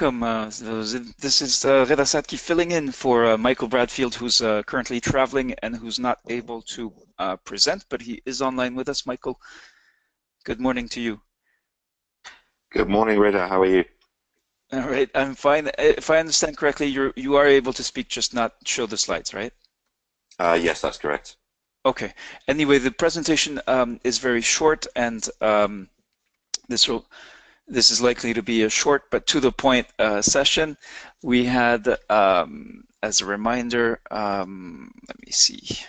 welcome. This is Reda Satki filling in for Michael Bradfield, who's currently traveling and who's not able to present, but he is online with us. Michael, good morning to you. Good morning, Rita. How are you? All right, I'm fine. If I understand correctly, you are able to speak, just not show the slides, right? Yes, that's correct. Okay. Anyway, the presentation is very short, and this will this is likely to be a short but to the point session. We had, as a reminder, let me see.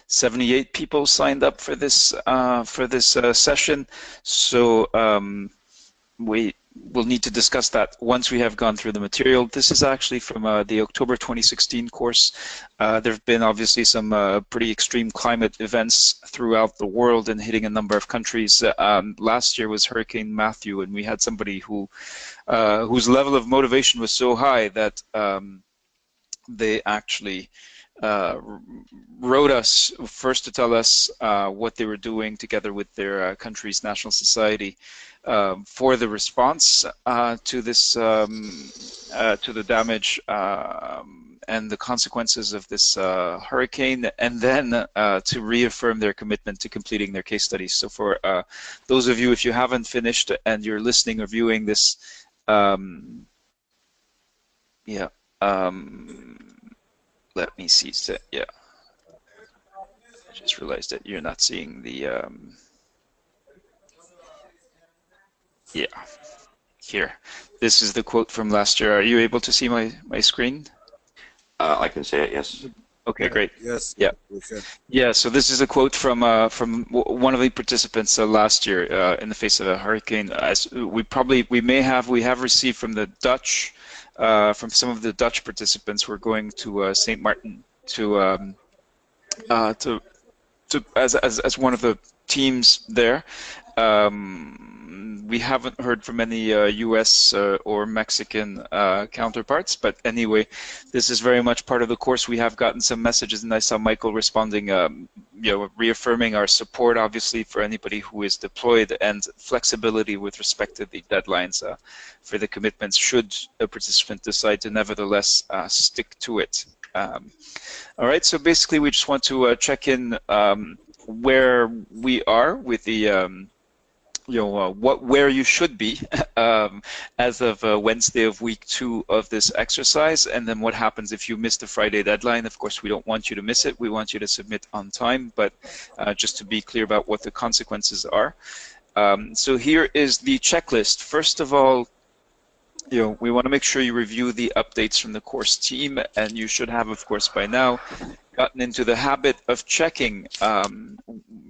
78 people signed up for this session, so we will need to discuss that once we have gone through the material. This is actually from the October 2016 course. There have been obviously some pretty extreme climate events throughout the world and hitting a number of countries. Last year was Hurricane Matthew, and we had somebody whose level of motivation was so high that they actually wrote us first to tell us what they were doing together with their country's national society for the response to this to the damage and the consequences of this hurricane, and then to reaffirm their commitment to completing their case studies. So for those of you, if you haven't finished and you're listening or viewing this, let me see. So, yeah, I just realized that you're not seeing the. Yeah, here. This is the quote from last year. Are you able to see my screen? I can see it. Yes. Okay, great. Yes. Yeah. Okay. Yeah. So this is a quote from one of the participants last year in the face of a hurricane. As we have received from the Dutch. From some of the Dutch participants who are going to St. Martin as one of the teams there. We haven't heard from any U.S. Or Mexican counterparts, but anyway, this is very much part of the course. We have gotten some messages, and I saw Michael responding, reaffirming our support, obviously, for anybody who is deployed, and flexibility with respect to the deadlines for the commitments should a participant decide to nevertheless stick to it. All right, so basically we just want to check in where we are with the where you should be as of Wednesday of week 2 of this exercise, and then what happens if you miss the Friday deadline. Of course, we don't want you to miss it. We want you to submit on time, but just to be clear about what the consequences are. So here is the checklist. First of all, we want to make sure you review the updates from the course team, and you should have, of course, by now gotten into the habit of checking.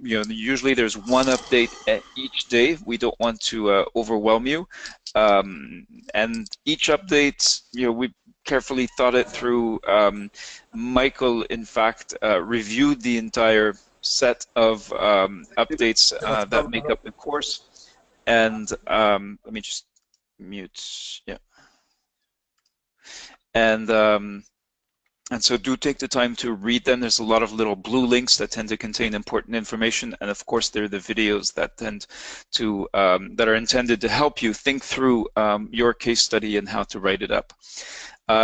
Usually there's one update at each day. We don't want to overwhelm you, and each update, we carefully thought it through. Michael, in fact, reviewed the entire set of updates that make up the course, and let me just mute. Yeah, and so do take the time to read them. There's a lot of little blue links that tend to contain important information, and of course there are the videos that tend to that are intended to help you think through your case study and how to write it up.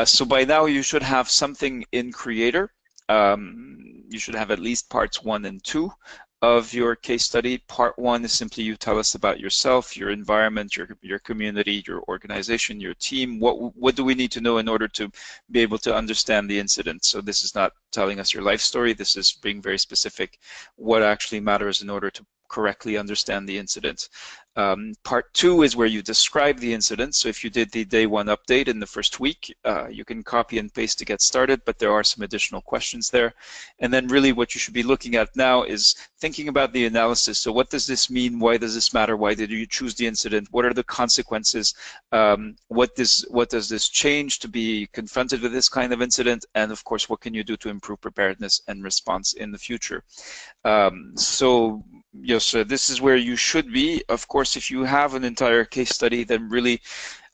So by now you should have something in Creator. You should have at least parts 1 and 2 of your case study. Part 1 is simply you tell us about yourself, your environment, your community, your organization, your team. What do we need to know in order to be able to understand the incident? So this is not telling us your life story. This is being very specific. What actually matters in order to correctly understand the incident. Part 2 is where you describe the incident. So if you did the day 1 update in the first week, you can copy and paste to get started, but there are some additional questions there. And then really what you should be looking at now is thinking about the analysis. So what does this mean? Why does this matter? Why did you choose the incident? What are the consequences? What does this change to be confronted with this kind of incident? And of course, what can you do to improve preparedness and response in the future? So this is where you should be. Of course, if you have an entire case study, then really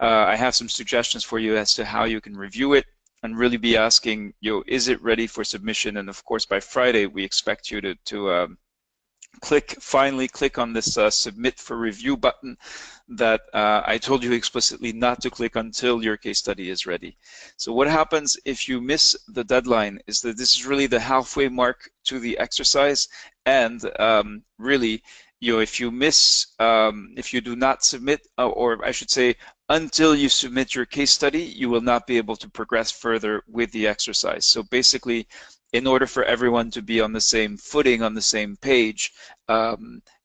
I have some suggestions for you as to how you can review it and really be asking, is it ready for submission? And of course, by Friday, we expect you to finally click on this submit for review button that I told you explicitly not to click until your case study is ready. So what happens if you miss the deadline is that this is really the halfway mark to the exercise, and really, if you miss, if you do not submit, or I should say, until you submit your case study, you will not be able to progress further with the exercise. So basically, in order for everyone to be on the same footing, on the same page,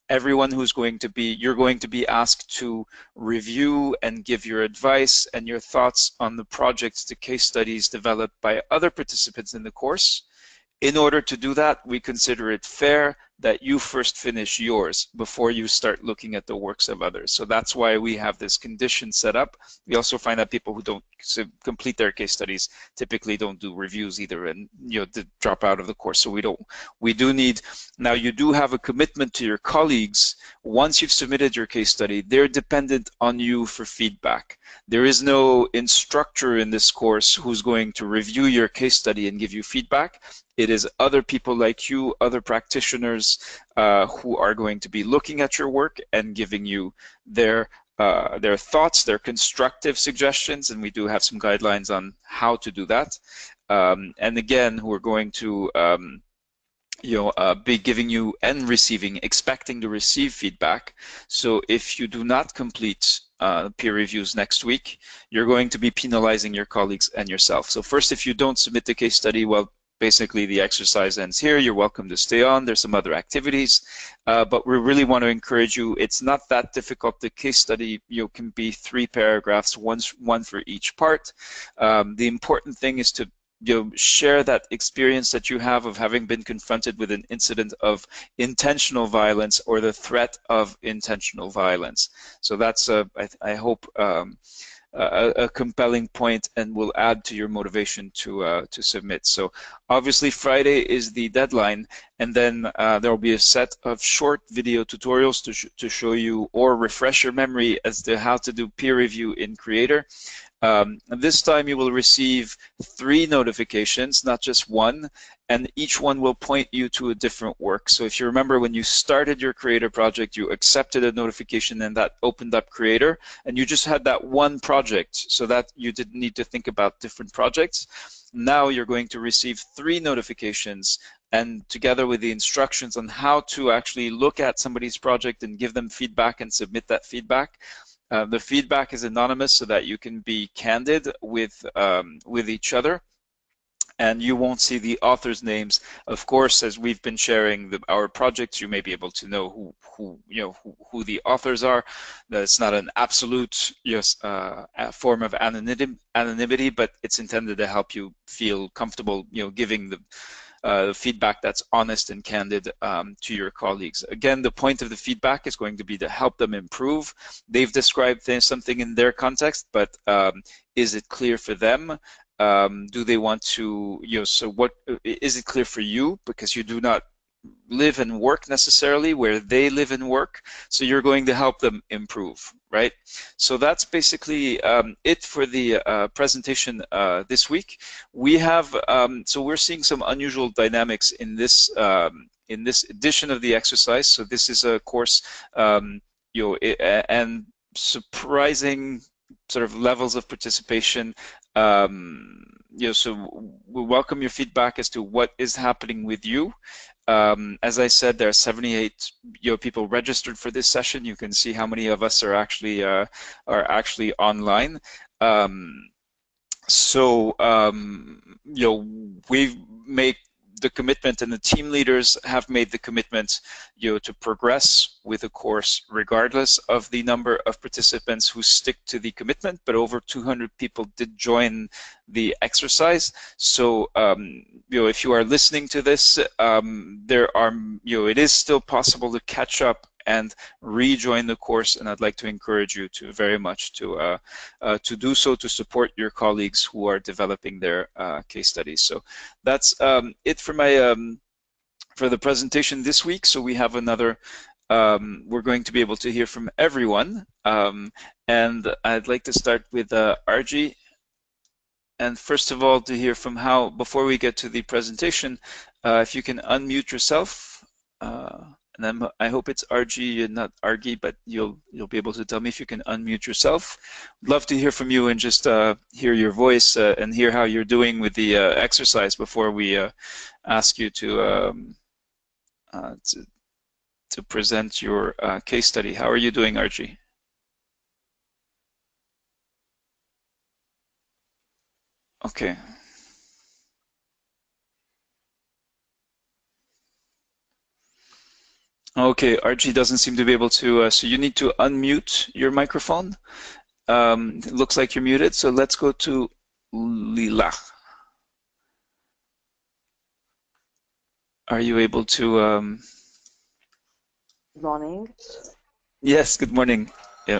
everyone who's going to be, you're going to be asked to review and give your advice and your thoughts on the projects, the case studies developed by other participants in the course. In order to do that, we consider it fair that you first finish yours before you start looking at the works of others. So that's why we have this condition set up. We also find that people who don't complete their case studies typically don't do reviews either, and drop out of the course. So we do need, now you do have a commitment to your colleagues. Once you've submitted your case study, they're dependent on you for feedback. There is no instructor in this course who's going to review your case study and give you feedback. It is other people like you, other practitioners who are going to be looking at your work and giving you their thoughts, their constructive suggestions, and we do have some guidelines on how to do that. And again, who are going to be giving you and expecting to receive feedback. So if you do not complete peer reviews next week, you're going to be penalizing your colleagues and yourself. So first, if you don't submit the case study, well, basically the exercise ends here. You're welcome to stay on. There's some other activities, but we really want to encourage you. It's not that difficult. The case study can be 3 paragraphs, one for each part. The important thing is to share that experience that you have of having been confronted with an incident of intentional violence or the threat of intentional violence. So that's I hope a compelling point and will add to your motivation to submit. So obviously Friday is the deadline, and then there will be a set of short video tutorials to show you or refresh your memory as to how to do peer review in Creator. This time you will receive 3 notifications, not just one, and each one will point you to a different work. So if you remember when you started your Creator project, you accepted a notification and that opened up Creator, and you just had that one project so that you didn't need to think about different projects. Now you're going to receive 3 notifications, and together with the instructions on how to actually look at somebody's project and give them feedback and submit that feedback. The feedback is anonymous so that you can be candid with each other, and you won't see the authors' names. Of course, as we've been sharing our projects, you may be able to know who the authors are. That's not an absolute form of anonymity, but it's intended to help you feel comfortable, giving the feedback that's honest and candid to your colleagues. Again, the point of the feedback is going to be to help them improve. They've described something in their context, but is it clear for them? Do they want to, so what is it clear for you? Because you do not live and work necessarily where they live and work, so you're going to help them improve, right? So that's basically it for the presentation this week. We have so we're seeing some unusual dynamics in this edition of the exercise. So this is a course, and surprising sort of levels of participation. So we welcome your feedback as to what is happening with you. As I said, there are 78 people registered for this session. You can see how many of us are actually online. We've made the commitment, and the team leaders have made the commitment, to progress with the course regardless of the number of participants who stick to the commitment. But over 200 people did join the exercise. So if you are listening to this, it is still possible to catch up and rejoin the course, and I'd like to encourage you to very much to do so, to support your colleagues who are developing their case studies. So that's it for my for the presentation this week. So we have another. We're going to be able to hear from everyone, and I'd like to start with Arji. And first of all, to hear from before we get to the presentation, if you can unmute yourself and I hope it's RG and not Argy, but you'll be able to tell me if you can unmute yourself. Love to hear from you and just hear your voice and hear how you're doing with the exercise before we ask you to present your case study. How are you doing, RG? Okay. Okay, RG doesn't seem to be able to, so you need to unmute your microphone. It looks like you're muted, so let's go to Lila. Are you able to? Good morning. Yes, good morning. Yeah.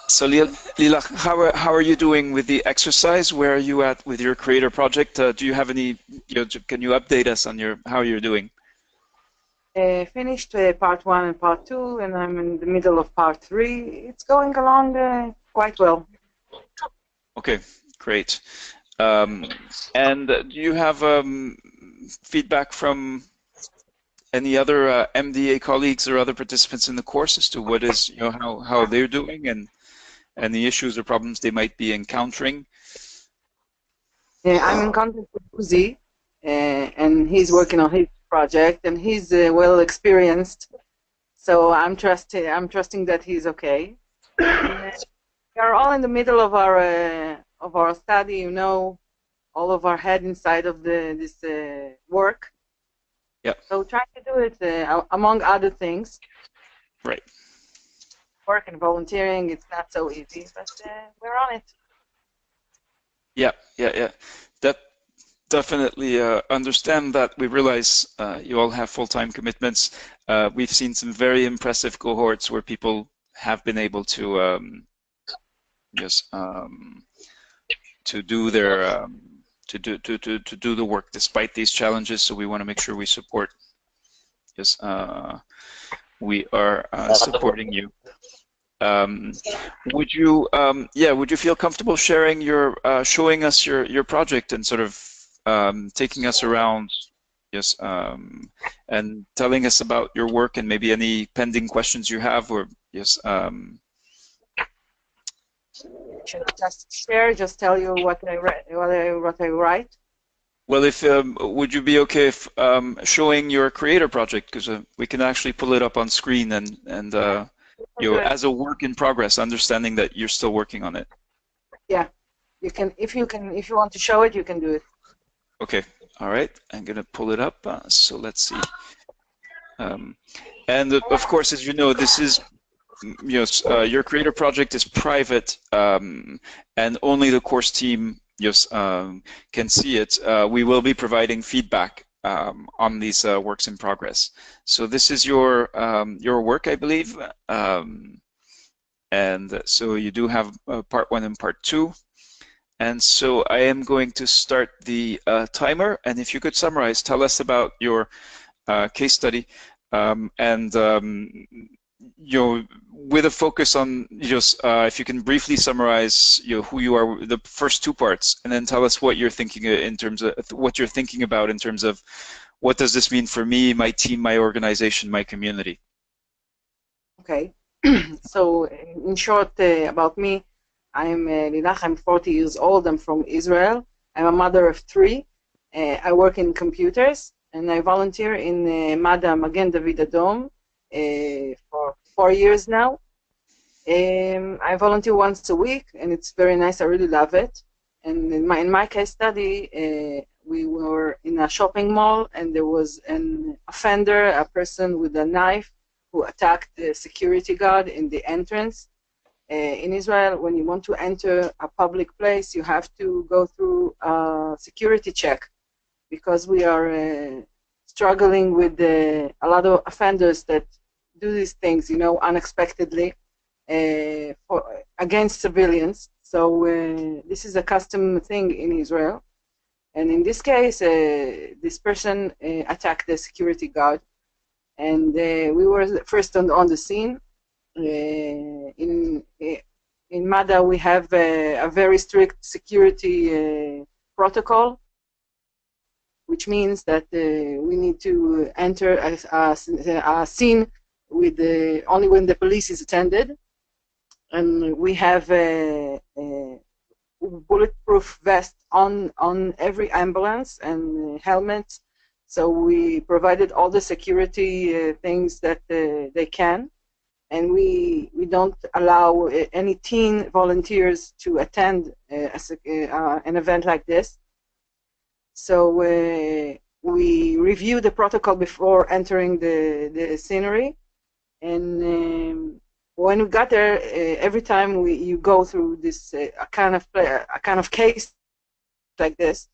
So Lila, how are you doing with the exercise? Where are you at with your creator project? Do you have any? Can you update us on how you're doing? Finished part 1 and part 2, and I'm in the middle of part 3. It's going along quite well. Okay, great. And do you have feedback from any other MDA colleagues or other participants in the course as to what is, how they're doing and the issues or problems they might be encountering? I'm in contact with Uzi, and he's working on his project, and he's well experienced. So I'm trusting that he's okay. And, we are all in the middle of our study, all of our head inside of this work. Yeah. So trying to do it among other things. Right. Work and volunteering, it's not so easy, but we're on it. Yeah. That definitely understand that. We realize you all have full-time commitments. We've seen some very impressive cohorts where people have been able to to do their to do the work despite these challenges. So we want to make sure we support. Yes, we are supporting you. Would you feel comfortable sharing showing us your project and sort of taking us around, yes, and telling us about your work and maybe any pending questions you have, or yes. Should I just share? Just tell you what I write. Well, if would you be okay if showing your creator project, because we can actually pull it up on screen and as a work in progress, understanding that you're still working on it. Yeah, you can. If you want to show it, you can do it. Okay. All right. I'm gonna pull it up. So let's see. And of course, as you know, this is your creator project is private, and only the course team can see it. We will be providing feedback on these works in progress. So this is your work, I believe, and so you do have part 1 and part 2. And so I am going to start the timer, and if you could summarize, tell us about your case study, and with a focus on if you can briefly summarize who you are, the first 2 parts, and then tell us what you're thinking in terms of what you're thinking about in terms of what does this mean for me, my team, my organization, my community. Okay. So in short, about me, I'm Lilach. I'm 40 years old. I'm from Israel. I'm a mother of 3. I work in computers, and I volunteer in Madda Magen David Adom for 4 years now. I volunteer once a week, and it's very nice. I really love it. And in my case study, we were in a shopping mall, and there was an offender, a person with a knife, who attacked the security guard in the entrance. In Israel, when you want to enter a public place, you have to go through a security check, because we are struggling with a lot of offenders that do these things, unexpectedly against civilians. So this is a custom thing in Israel. And in this case, this person attacked the security guard, and we were first on the scene. In Madda, we have a very strict security protocol. which means that we need to enter a scene with only when the police is attended, and we have a bulletproof vest on every ambulance and helmets. So we provided all the security things that they can, and we don't allow any teen volunteers to attend an event like this. So we review the protocol before entering the scenery, and when we got there, every time you go through this a kind of case like this,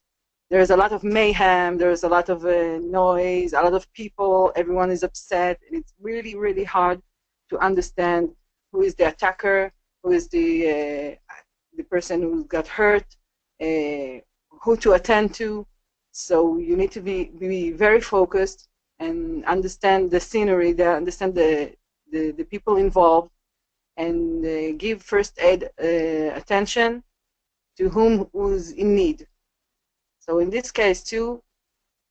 there's a lot of mayhem, there's a lot of noise, a lot of people, everyone is upset, and it's really, really hard to understand who is the attacker, who is the person who got hurt, who to attend to. So you need to be very focused and understand the scenery, understand the people involved, and give first aid attention to who's in need. So in this case too,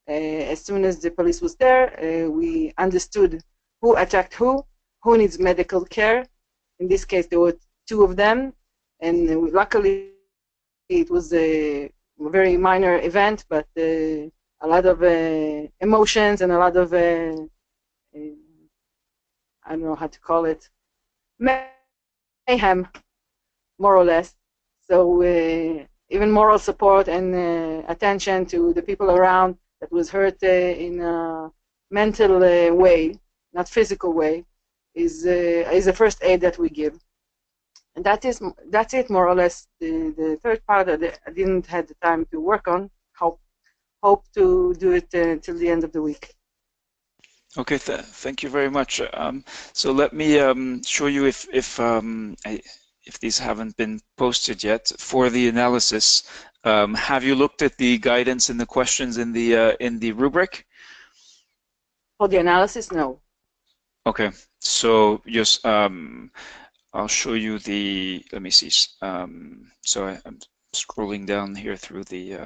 as soon as the police was there, we understood who attacked who needs medical care. In this case, there were two of them, and luckily it was a very minor event, but a lot of emotions and a lot of I don't know how to call it, mayhem, more or less. So even moral support and attention to the people around that was hurt in a mental way, not physical way, is the first aid that we give. And that's it, more or less. The third part that I didn't have the time to work on. Hope to do it till the end of the week. Okay, thank you very much. So let me show you if these haven't been posted yet for the analysis. Have you looked at the guidance and the questions in the rubric? For the analysis, no. Okay, so just I'll show you the. Let me see. So I'm scrolling down here through the.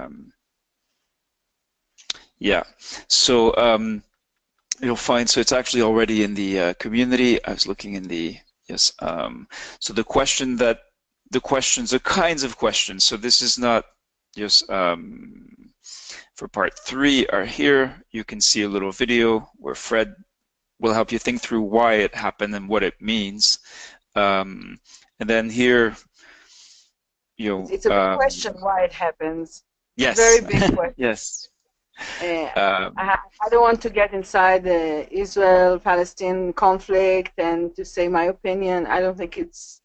Yeah, so you'll find, so it's actually already in the community. I was looking in the, yes. So the questions, the kinds of questions. So this is not just for part 3 are here. You can see a little video where Fred will help you think through why it happened and what it means. And then here, it's a big question why it happens. Yes. Very big question. Yes. I don't want to get inside the Israel-Palestine conflict and to say my opinion. I don't think it's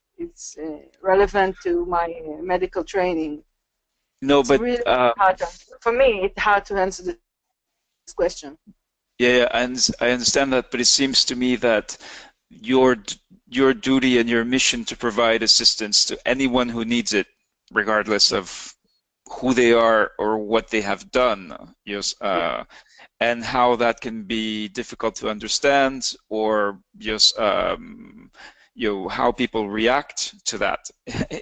relevant to my medical training. No, it's but really hard for me, it's hard to answer this question. Yeah, and I understand that, but it seems to me that your duty and your mission to provide assistance to anyone who needs it, regardless of who they are or what they have done, yes, and how that can be difficult to understand, or just how people react to that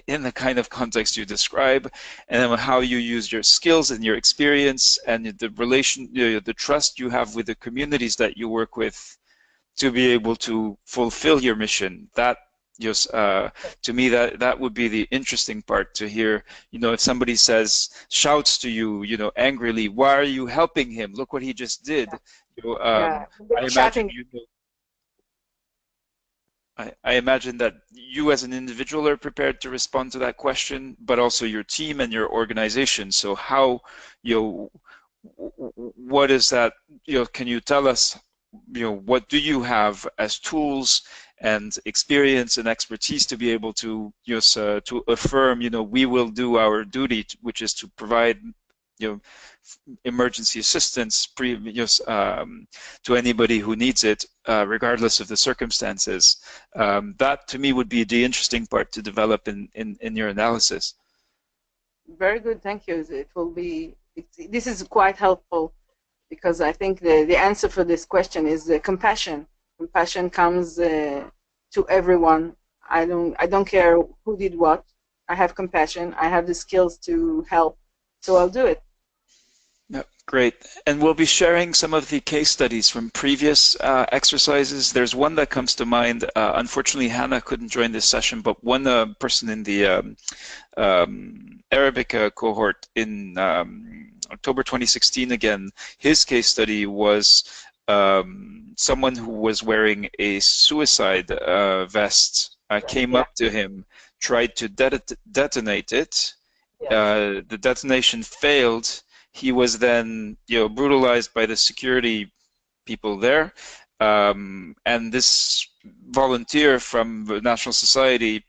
in the kind of context you describe, and then how you use your skills and your experience and the relation, the trust you have with the communities that you work with to be able to fulfill your mission. That just to me, that would be the interesting part to hear. If somebody shouts to you, angrily, why are you helping him? Look what he just did. I imagine I imagine that you as an individual are prepared to respond to that question, but also your team and your organization. So how, what is that, can you tell us, what do you have as tools and experience and expertise to be able to to affirm, we will do our duty, which is to provide, emergency assistance to anybody who needs it, regardless of the circumstances. That to me would be the interesting part to develop in your analysis. Very good, thank you. It will be. This is quite helpful, because I think the answer for this question is compassion. Compassion comes to everyone. I don't care who did what. I have compassion. I have the skills to help, so I'll do it. Yeah, great. And we'll be sharing some of the case studies from previous exercises. There's one that comes to mind. Unfortunately, Hannah couldn't join this session, but one person in the Arabic cohort in October 2016, again, his case study was someone who was wearing a suicide vest came up to him, tried to detonate it. The detonation failed. He was then, brutalized by the security people there, and this volunteer from the National Society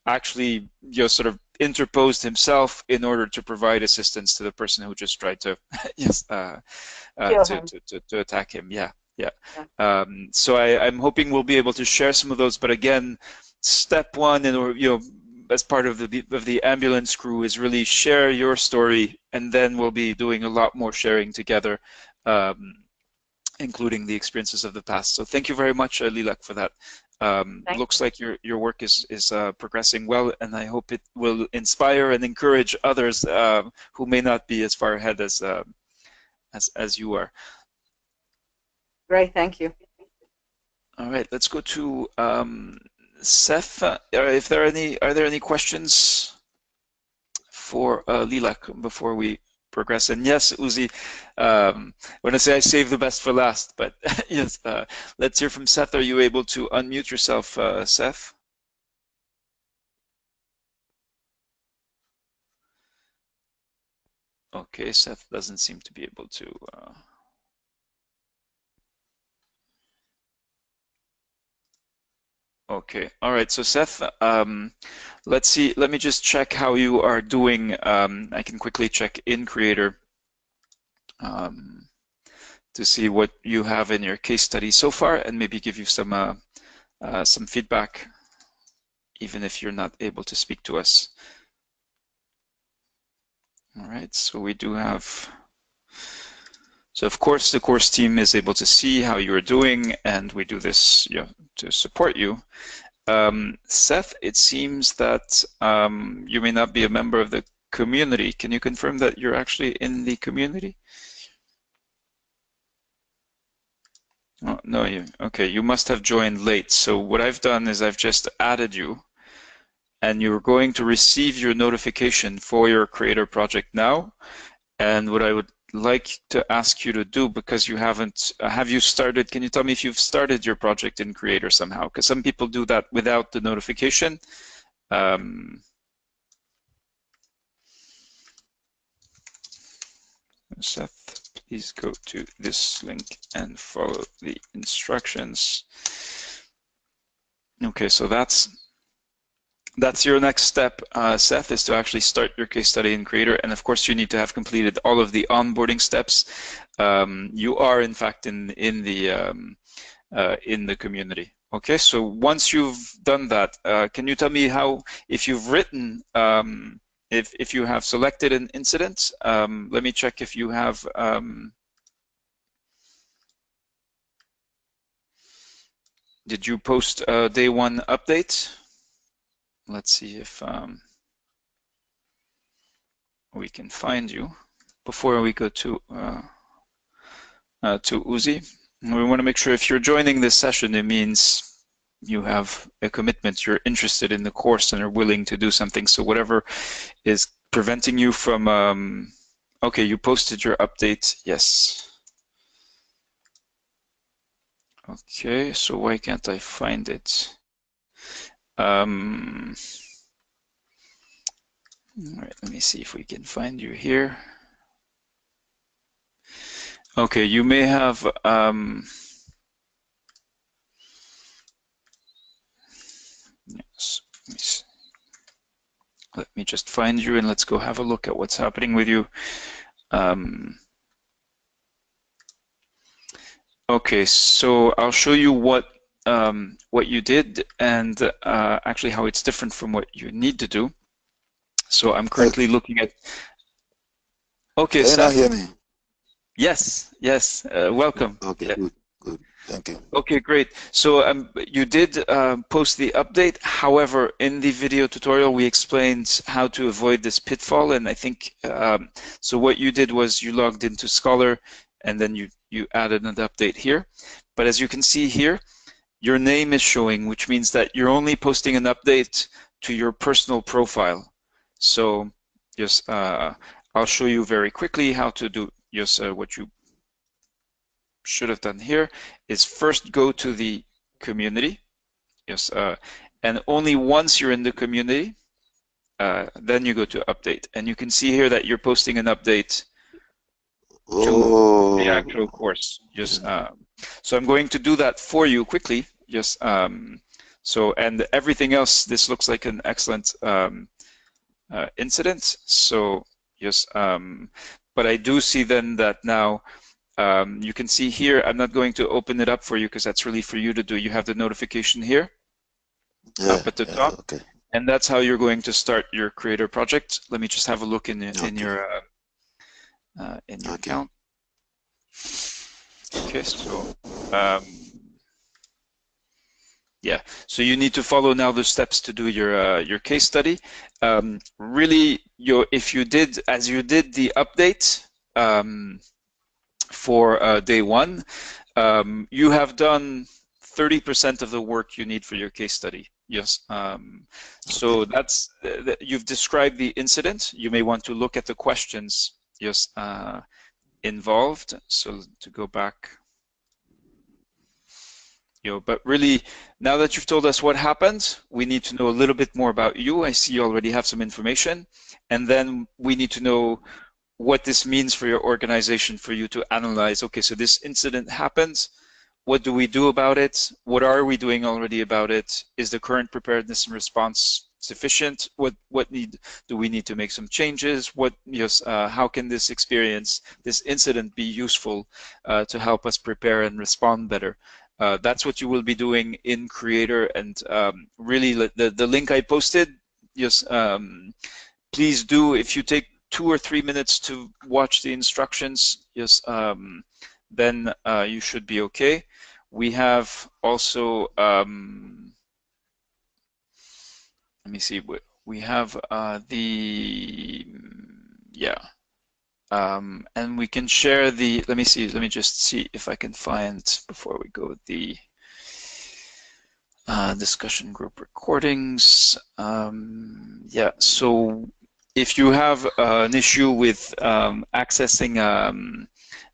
actually, sort of interposed himself in order to provide assistance to the person who just tried to, to attack him. Yeah. So I'm hoping we'll be able to share some of those. But again, step one, and as part of the ambulance crew, is really share your story, and then we'll be doing a lot more sharing together, including the experiences of the past. So thank you very much, Lilach, for that. Looks like your work is progressing well, and I hope it will inspire and encourage others who may not be as far ahead as you are. Great, thank you. All right, let's go to Seth. Are there any questions for Lilach before we progress? And yes, Uzi, when I say I save the best for last, but yes, let's hear from Seth. Are you able to unmute yourself, Seth? Okay, Seth doesn't seem to be able to. Okay, all right. So Seth, let's see. Let me just check how you are doing. I can quickly check in Creator to see what you have in your case study so far, and maybe give you some feedback, even if you're not able to speak to us. All right. So we do have. So of course the course team is able to see how you're doing, and we do this to support you. Seth, it seems that you may not be a member of the community. Can you confirm that you're actually in the community? Oh, no, okay, you must have joined late. So what I've done is I've just added you, and you're going to receive your notification for your Creator project now. And what I would like to ask you to do, because you haven't, have you started, can you tell me if you've started your project in Creator somehow? Because some people do that without the notification. Seth, please go to this link and follow the instructions. Okay, so that's your next step, Seth, is to actually start your case study in Creator. And of course, you need to have completed all of the onboarding steps. You are, in fact, in the community. Okay, so once you've done that, can you tell me if you've written, if you have selected an incident? Let me check if you have. Did you post a day one update? Let's see if we can find you before we go to Uzi. We want to make sure if you're joining this session, it means you have a commitment, you're interested in the course and are willing to do something. So whatever is preventing you from, okay, you posted your update, yes. Okay, so why can't I find it? All right, let me see if we can find you here. Okay, you may have yes, let me just find you, and let's go have a look at what's happening with you. Okay, so I'll show you what you did, and actually how it's different from what you need to do. So I'm currently looking at. Okay, can Seth. you hear me? Yes, welcome. Okay, Yeah. good. Thank you. Okay, great. So you did post the update. However, in the video tutorial, we explained how to avoid this pitfall. And I think, so what you did was you logged into Scholar and then you added an update here. But as you can see here, your name is showing, which means that you're only posting an update to your personal profile. So just, I'll show you very quickly how to do just what you should have done here is first go to the community, yes, and only once you're in the community, then you go to update, and you can see here that you're posting an update to the actual course. Just so I'm going to do that for you quickly. Just so and everything else, this looks like an excellent incident. So yes, but I do see then that now. You can see here, I'm not going to open it up for you because that's really for you to do. You have the notification here up at the top, okay. And that's how you're going to start your creator project. Let me just have a look in your account. Okay, so yeah, so you need to follow now the steps to do your case study. Really, if you did as you did the update. For day one, you have done 30% of the work you need for your case study. Yes. So that's you've described the incident. You may want to look at the questions yes involved. So to go back, but really now that you've told us what happened, we need to know a little bit more about you. I see you already have some information, and then we need to know what this means for your organization, for you to analyze, okay, so this incident happens, what do we do about it? What are we doing already about it? Is the current preparedness and response sufficient? What do we need to make some changes? How can this experience, this incident be useful to help us prepare and respond better? That's what you will be doing in Creator, and really the link I posted, please do, if you take 2 or 3 minutes to watch the instructions, then you should be okay. We have also, let me see, we have and we can share the, let me just see if I can find, before we go, the discussion group recordings. So if you have an issue with accessing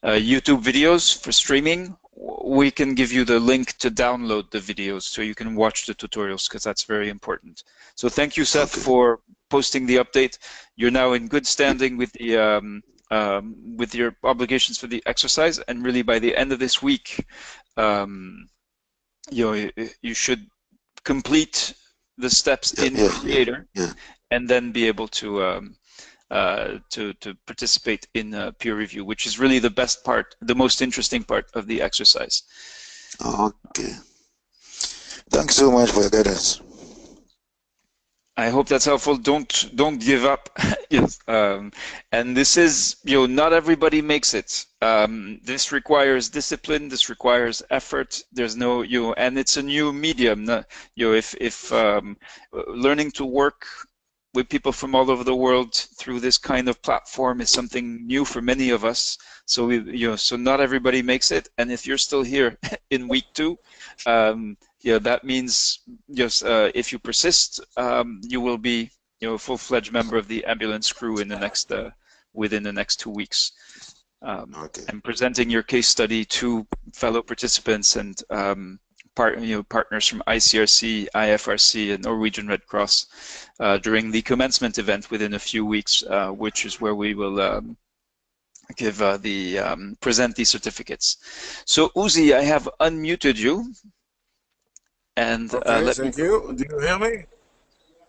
YouTube videos for streaming, we can give you the link to download the videos so you can watch the tutorials, because that's very important. So thank you, Seth, for posting the update. You're now in good standing with the with your obligations for the exercise, and really by the end of this week, you should complete the steps in Creator, and then be able to participate in peer review, which is really the best part, the most interesting part of the exercise. Okay. Thanks so much for your guidance. I hope that's helpful. Don't give up. Yes. And this is, not everybody makes it. This requires discipline. This requires effort. There's no, and it's a new medium. If learning to work with people from all over the world through this kind of platform is something new for many of us. So so not everybody makes it. And if you're still here in week 2, that means if you persist, you will be a full-fledged member of the ambulance crew in the next within the next 2 weeks. And presenting your case study to fellow participants and partners from ICRC, IFRC, and Norwegian Red Cross during the commencement event within a few weeks, which is where we will give present these certificates. So Uzi, I have unmuted you. And okay, thank you. Do you hear me?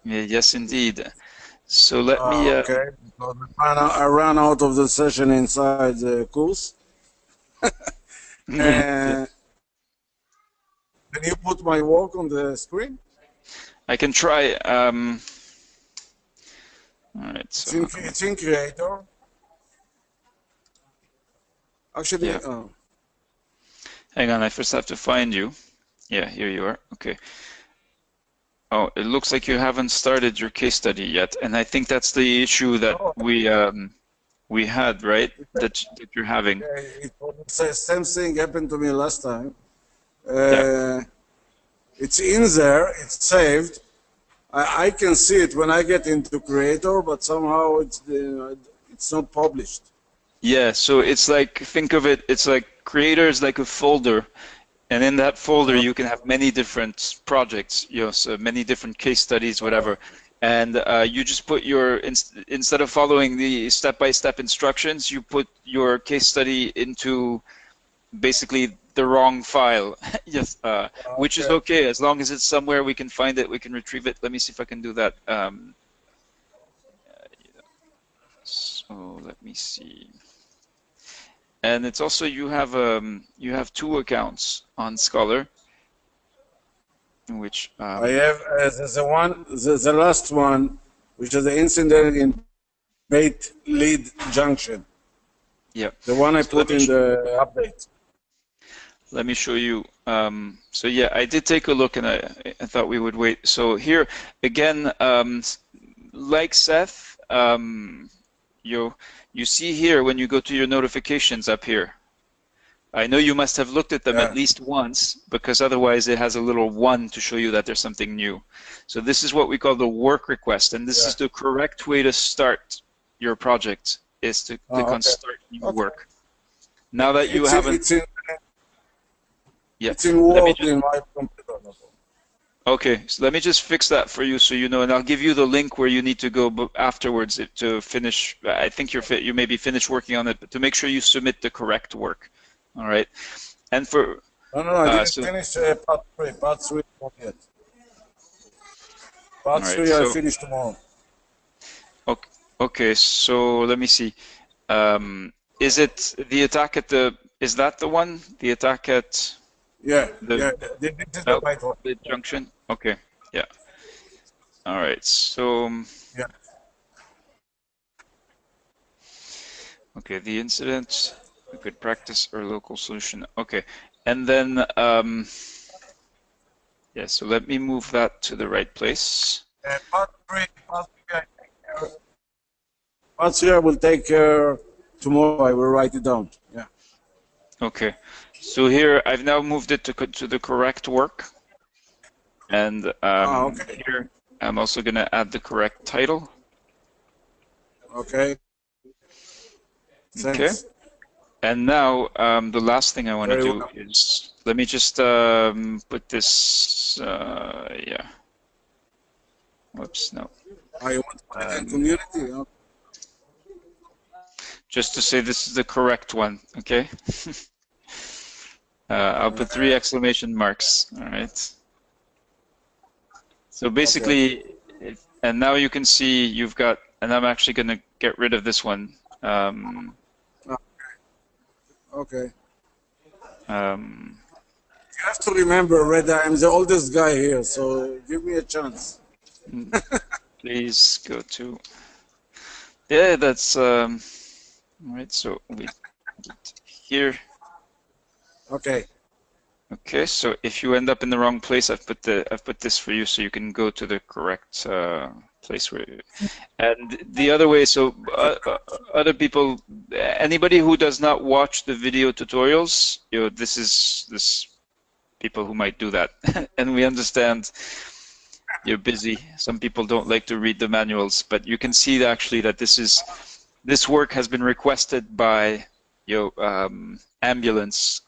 Yes, indeed. So let me. Okay. I ran out of the session inside the course. Can you put my work on the screen? I can try. All right. So it's in Creator. Actually, Hang on, I first have to find you. Yeah, here you are. Okay. Oh, it looks like you haven't started your case study yet, and I think that's the issue that Oh, we had, right? That you're having. it was the same thing happened to me last time. Yeah. It's in there, it's saved. I can see it when I get into Creator, but somehow it's not published. Yeah, so it's like, think of it, it's like Creator is like a folder, and in that folder you can have many different projects, you know, so many different case studies, whatever. And you just put your, instead of following the step-by-step instructions, you put your case study into basically the wrong file. Yes, which is okay as long as it's somewhere we can find it, we can retrieve it. Let me see if I can do that. So let me see. And it's also you have two accounts on Scholar, which I have the last one, which is the incident in Beit Lead Junction. yeah. The one I So put in the update. let me show you. So yeah, I did take a look, and I thought we would wait. So here again, like Seth, you see here when you go to your notifications up here. I know you must have looked at them at least once, because otherwise it has a little 1 to show you that there's something new. So this is what we call the work request, and this is the correct way to start your project, is to click on Start New Work. Now that you haven't... It's in Word in my computer. Okay, so let me just fix that for you so you know, and I'll give you the link where you need to go afterwards to finish. I think you maybe finish working on it, but to make sure you submit the correct work. All right, and for no, I didn't finish part 3. Part 3 not yet. Part 3 I finish tomorrow. Okay, so let me see. Is it the attack at the? Is that the one? The attack at? This is the right one. The junction. Okay. Yeah. All right. So. Okay, the incident, a good practice or local solution. Okay, and then yeah. So let me move that to the right place. Part 3 I will take care tomorrow. I will write it down. Yeah. Okay. So here I've now moved it to the correct work, and here I'm also going to add the correct title. Okay. Thanks. Okay. And now the last thing I want to do is, let me just put this, yeah. Whoops, no. I want to put it in community. Just to say this is the correct one, okay? I'll put 3 exclamation marks, all right? So basically, and now you can see you've got, and I'm actually going to get rid of this one. Okay. You have to remember, Reda, I'm the oldest guy here, so give me a chance. Please go to, yeah, that's, all right, so we here. Okay. Okay, so if you end up in the wrong place, I've put this for you so you can go to the correct place where. And the other way, so other people, anybody who does not watch the video tutorials, you know, this people who might do that, and we understand you're busy. Some people don't like to read the manuals, but you can see actually that this work has been requested by Ambulance.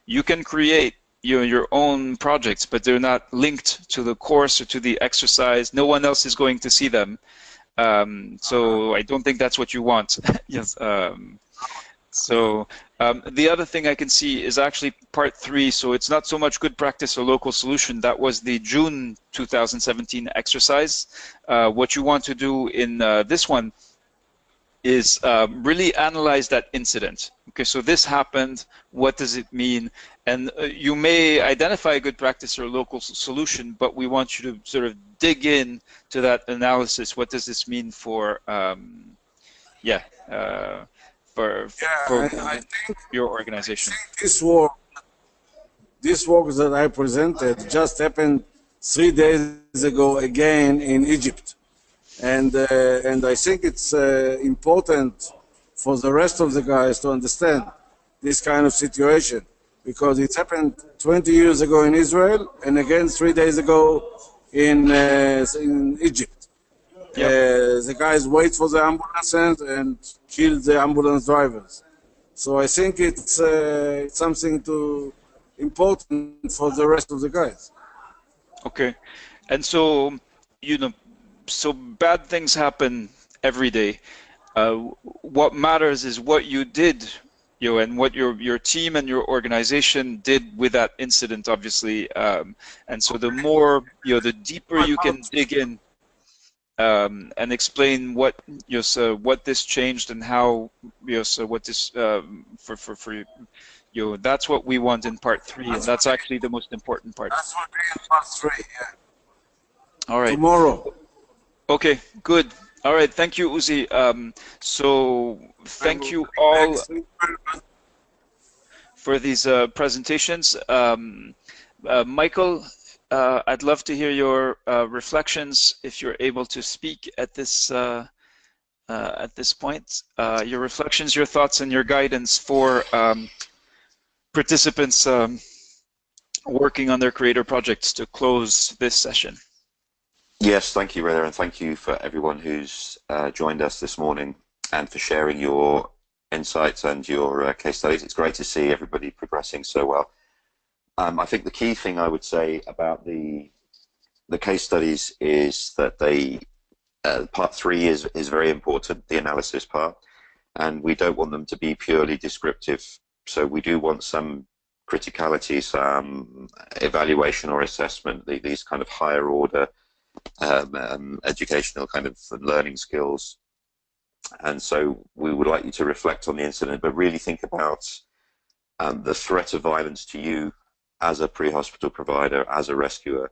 You can create your own projects, but they're not linked to the course or to the exercise. No one else is going to see them. So I don't think that's what you want. Yes. So the other thing I can see is actually part 3. So it's not so much good practice or local solution. That was the June 2017 exercise. What you want to do in this one is really analyze that incident. Okay, so this happened, what does it mean? And you may identify a good practice or a local solution, but we want you to sort of dig in to that analysis. What does this mean for, for I think your organization? this work this work that I presented just happened 3 days ago again in Egypt. And I think it's important for the rest of the guys to understand this kind of situation, because it happened 20 years ago in Israel and again 3 days ago in Egypt. The guys wait for the ambulances and kill the ambulance drivers. So I think it's something important for the rest of the guys. Okay, and so so bad things happen every day. What matters is what you did, and what your team and your organization did with that incident, obviously. And so the more, the deeper you can dig in and explain what, so what this changed and how, so what this for that's what we want in part 3, and that's actually the most important part. That's what we in part 3. Yeah. All right. Tomorrow. Okay, good. All right, thank you, Uzi. So thank you all for these presentations. Michael, I'd love to hear your reflections if you're able to speak at this point. Your reflections, your thoughts, and your guidance for participants working on their creator projects to close this session. Yes, thank you, Reda, and thank you for everyone who's joined us this morning and for sharing your insights and your case studies. It's great to see everybody progressing so well. I think the key thing I would say about the case studies is that part 3 is very important, the analysis part, and we don't want them to be purely descriptive. So we do want some criticality, some evaluation or assessment, these kind of higher order educational kind of learning skills. And so we would like you to reflect on the incident, but really think about the threat of violence to you as a pre-hospital provider, as a rescuer.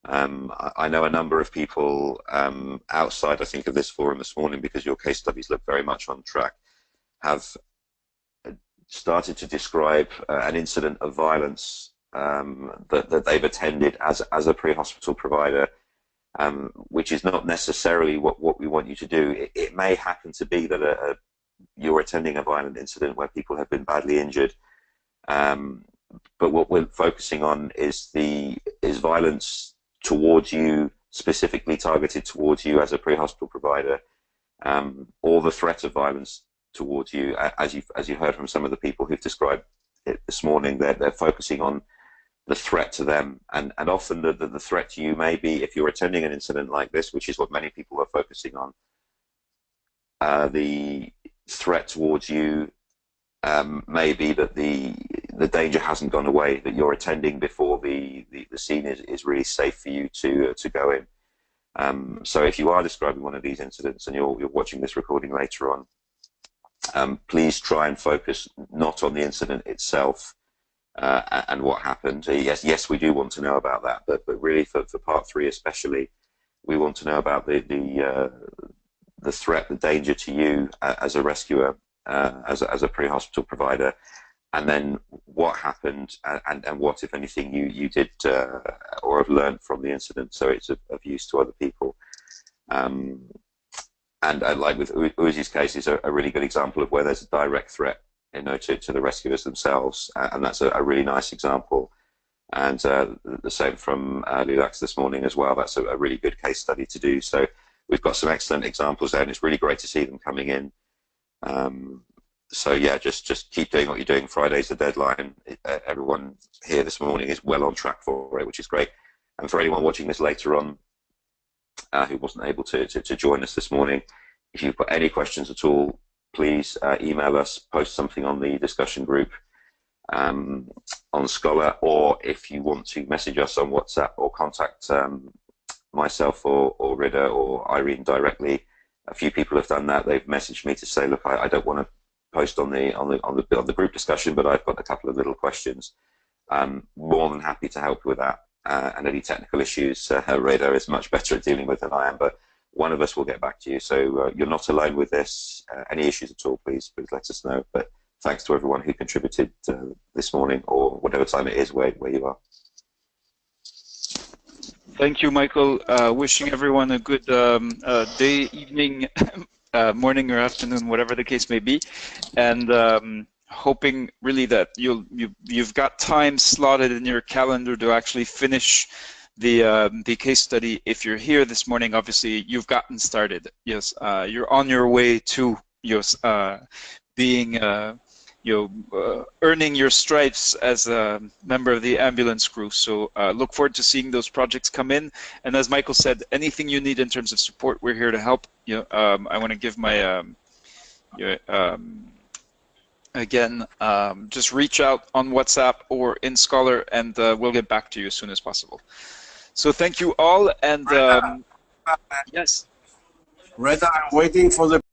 I know a number of people outside, I think, of this forum this morning, because your case studies look very much on track, have started to describe an incident of violence that they've attended as a pre-hospital provider, which is not necessarily what we want you to do. It may happen to be that you're attending a violent incident where people have been badly injured, but what we're focusing on is violence towards you, specifically targeted towards you as a pre-hospital provider, or the threat of violence towards you. As you heard from some of the people who've described it this morning, they're focusing on the threat to them, and often the threat to you may be, if you're attending an incident like this, which is what many people are focusing on, the threat towards you may be that the danger hasn't gone away, that you're attending before the scene is really safe for you to go in. So if you are describing one of these incidents and you're watching this recording later on, please try and focus not on the incident itself and what happened. Yes, we do want to know about that, but really for part 3 especially, we want to know about the threat, the danger to you as a rescuer, as a pre-hospital provider, and then what happened and what, if anything, you did or have learned from the incident, so it's of use to other people. And like with Uzi's case, is a really good example of where there's a direct threat, to the rescuers themselves, and that's a really nice example. And the same from Lulax this morning as well. That's a really good case study to do. So we've got some excellent examples there, and it's really great to see them coming in. So yeah, just keep doing what you're doing. Friday's the deadline. Everyone here this morning is well on track for it, which is great. And for anyone watching this later on who wasn't able to join us this morning, if you've got any questions at all, please email us, post something on the discussion group on Scholar, or if you want to message us on WhatsApp or contact myself or Rida or Irene directly. A few people have done that. They've messaged me to say, look, I don't want to post on the group discussion, but I've got a couple of little questions. More than happy to help with that. And any technical issues, Rida is much better at dealing with than I am, but one of us will get back to you. So you're not alone with this. Any issues at all, please let us know. But thanks to everyone who contributed this morning, or whatever time it is where you are. Thank you, Michael. Wishing everyone a good day, evening, morning or afternoon, whatever the case may be, and hoping really that you've got time slotted in your calendar to actually finish the case study. If you're here this morning, obviously you've gotten started. Yes, you're on your way to being earning your stripes as a member of the ambulance crew. So look forward to seeing those projects come in. And as Michael said, anything you need in terms of support, we're here to help. I want to give my again, just reach out on WhatsApp or in Scholar, and we'll get back to you as soon as possible. So thank you all, and yes. Reda, I'm waiting for the